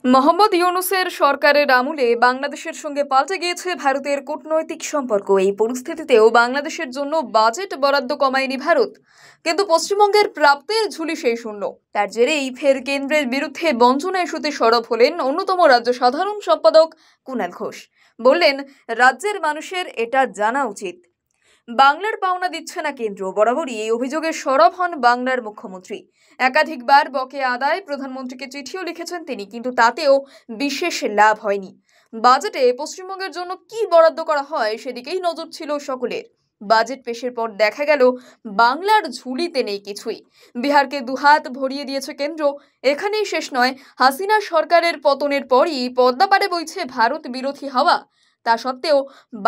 মোহাম্মদ ইউনূসের সরকারের আমলে বাংলাদেশের সঙ্গে পাল্টে গিয়েছে ভারতের কূটনৈতিক সম্পর্ক। এই পরিস্থিতিতেও বাংলাদেশের জন্য বাজেট বরাদ্দ কমায়নি ভারত, কিন্তু পশ্চিমবঙ্গের প্রাপ্তির ঝুলি সেই শূন্য। তার জেরেই ফের কেন্দ্রের বিরুদ্ধে বঞ্চনা ইস্যুতে সরব হলেন অন্যতম রাজ্য সাধারণ সম্পাদক কুণাল ঘোষ। বললেন, রাজ্যের মানুষের এটা জানা উচিত। বাংলার পাওনা দিচ্ছে না কেন্দ্র, বরাবরই এই অভিযোগে সরব হন বাংলার মুখ্যমন্ত্রী। একাধিকবার বকেয়া আদায় প্রধানমন্ত্রীকে চিঠিও লিখেছেন তিনি, কিন্তু তাতেও বিশেষ লাভ হয়নি। বাজেটে পশ্চিমবঙ্গের জন্য কি বরাদ্দ করা হয় সেদিকেই নজর ছিল সকলের। বাজেট পেশের পর দেখা গেল বাংলার ঝুলিতে নেই কিছুই। বিহারকে দুহাত ভরিয়ে দিয়েছে কেন্দ্র। এখানেই শেষ নয়, হাসিনা সরকারের পতনের পরই পদ্মাপাড়ে বইছে ভারত বিরোধী হাওয়া। তা সত্ত্বেও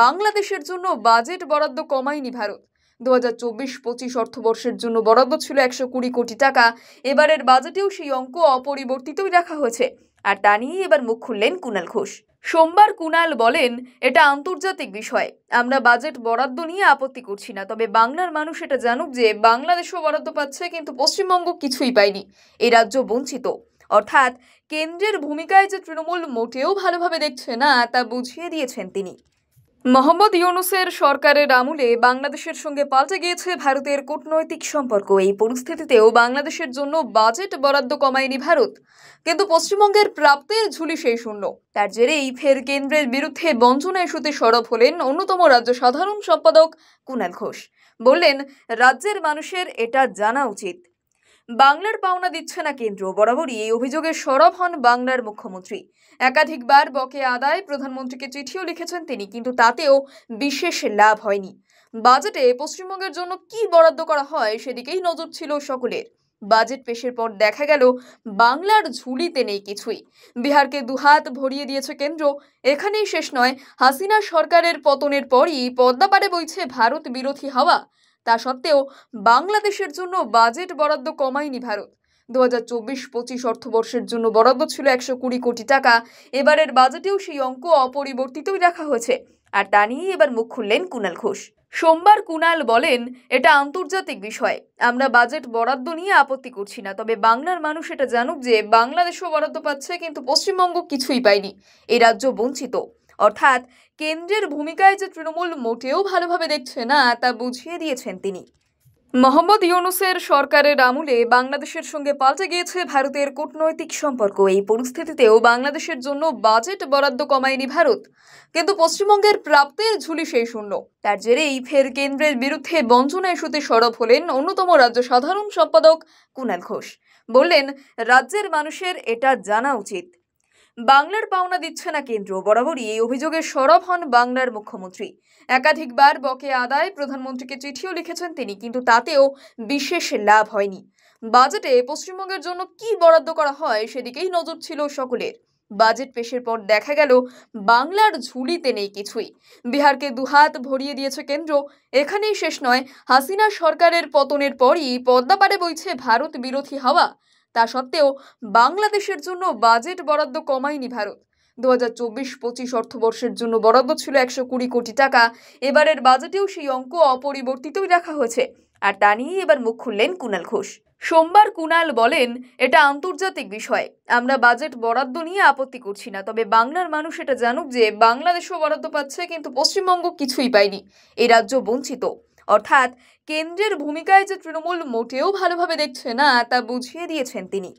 বাংলাদেশের জন্য বাজেট বরাদ্দ কমায়নি ভারত। 2024-25 অর্থবর্ষের জন্য বরাদ্দ ছিল 120 কোটি টাকা। এবারের বাজেটেও সেই অঙ্ক অপরিবর্তিতই রাখা হয়েছে। আর তা নিয়েই এবার মুখ খুললেন কুণাল ঘোষ। সোমবার কুণাল বলেন, এটা আন্তর্জাতিক বিষয়। আমরা বাজেট বরাদ্দ নিয়ে আপত্তি করছি না, তবে বাংলার মানুষ এটা জানুক যে বাংলাদেশও বরাদ্দ পাচ্ছে, কিন্তু পশ্চিমবঙ্গ কিছুই পায়নি। এই রাজ্য বঞ্চিত। অর্থাৎ কেন্দ্রের ভূমিকায় যে তৃণমূল মোটেও ভালোভাবে দেখছে না, তা বুঝিয়ে দিয়েছেন তিনি। মোহাম্মদ ইউনূসের সরকারের আমলে বাংলাদেশের সঙ্গে পাল্টে গিয়েছে ভারতের কূটনৈতিক সম্পর্ক। এই পরিস্থিতিতেও বাংলাদেশের জন্য বাজেট বরাদ্দ কমায়নি ভারত, কিন্তু পশ্চিমবঙ্গের প্রাপ্তির ঝুলি সেই শূন্য। তার জেরেই ফের কেন্দ্রের বিরুদ্ধে বঞ্চনা ইস্যুতে সরব হলেন অন্যতম রাজ্য সাধারণ সম্পাদক কুণাল ঘোষ। বললেন, রাজ্যের মানুষের এটা জানা উচিত। বাংলার পাওনা দিচ্ছে না কেন্দ্র, বরাবরই এই অভিযোগে সরব হন বাংলার মুখ্যমন্ত্রী। একাধিকবার বকেয়া আদায় প্রধানমন্ত্রীকে চিঠিও লিখেছেন তিনি, কিন্তু তাতেও বিশেষ লাভ হয়নি। বাজেটে পশ্চিমবঙ্গের জন্য কি বরাদ্দ করা হয় সেদিকেই নজর ছিল সকলের। বাজেট পেশের পর দেখা গেল বাংলার ঝুলিতে নেই কিছুই। বিহারকে দুহাত ভরিয়ে দিয়েছে কেন্দ্র। এখানেই শেষ নয়, হাসিনা সরকারের পতনের পরই পদ্মাপাড়ে বইছে ভারত বিরোধী হাওয়া। তা সত্ত্বেও বাংলাদেশের জন্য বাজেট বরাদ্দ কমায়নি ভারত। 2024-25 অর্থবর্ষের জন্য বরাদ্দ ছিল 120 কোটি টাকা। এবারের বাজেটেও সেই অঙ্ক অপরিবর্তিতই রাখা হয়েছে। আর তা নিয়েই এবার মুখ খুললেন কুণাল ঘোষ। সোমবার কুণাল বলেন, এটা আন্তর্জাতিক বিষয়। আমরা বাজেট বরাদ্দ নিয়ে আপত্তি করছি না, তবে বাংলার মানুষ এটা জানুক যে বাংলাদেশও বরাদ্দ পাচ্ছে, কিন্তু পশ্চিমবঙ্গ কিছুই পায়নি। এই রাজ্য বঞ্চিত। অর্থাৎ কেন্দ্রের ভূমিকায় যে তৃণমূল মোটেও ভালোভাবে দেখছে না, তা বুঝিয়ে দিয়েছেন তিনি। মোহাম্মদ ইউনূসের সরকারের আমলে বাংলাদেশের সঙ্গে পাল্টে গিয়েছে ভারতের কূটনৈতিক সম্পর্ক। এই পরিস্থিতিতেও বাংলাদেশের জন্য বাজেট বরাদ্দ কমায়নি ভারত, কিন্তু পশ্চিমবঙ্গের প্রাপ্তির ঝুলি সেই শূন্য। তার জেরেই ফের কেন্দ্রের বিরুদ্ধে বঞ্চনা ইস্যুতে সরব হলেন অন্যতম রাজ্য সাধারণ সম্পাদক কুণাল ঘোষ। বললেন, রাজ্যের মানুষের এটা জানা উচিত। বাংলার পাওনা দিচ্ছে না কেন্দ্র, বরাবরই এই অভিযোগে সরব হন বাংলার মুখ্যমন্ত্রী। একাধিকবার বকেয়া আদায় প্রধানমন্ত্রীকে চিঠিও লিখেছেন তিনি, কিন্তু তাতেও বিশেষ লাভ হয়নি। বাজেটে পশ্চিমবঙ্গের জন্য কি বরাদ্দ করা হয় সেদিকেই নজর ছিল সকলের। বাজেট পেশের পর দেখা গেল বাংলার ঝুলিতে নেই কিছুই। বিহারকে দুহাত ভরিয়ে দিয়েছে কেন্দ্র। এখানেই শেষ নয়, হাসিনা সরকারের পতনের পরই পদ্মাপাড়ে বইছে ভারত বিরোধী হাওয়া। তা সত্ত্বেও বাংলাদেশের জন্য বাজেট বরাদ্দ কমায়নি ভারত। 2024-25 অর্থবর্ষের জন্য বরাদ্দ ছিল 120 কোটি টাকা। এবারের বাজেটেও সেই অঙ্ক অপরিবর্তিতই রাখা হয়েছে। আর তা নিয়েই এবার মুখ খুললেন কুণাল ঘোষ। সোমবার কুণাল বলেন, এটা আন্তর্জাতিক বিষয়। আমরা বাজেট বরাদ্দ নিয়ে আপত্তি করছি না, তবে বাংলার মানুষ এটা জানুক যে বাংলাদেশও বরাদ্দ পাচ্ছে, কিন্তু পশ্চিমবঙ্গ কিছুই পায়নি। এই রাজ্য বঞ্চিত। অর্থাৎ কেন্দ্রের ভূমিকায় যে তৃণমূল মোটেও ভালোভাবে দেখছে না, তা বুঝিয়ে দিয়েছেন তিনি।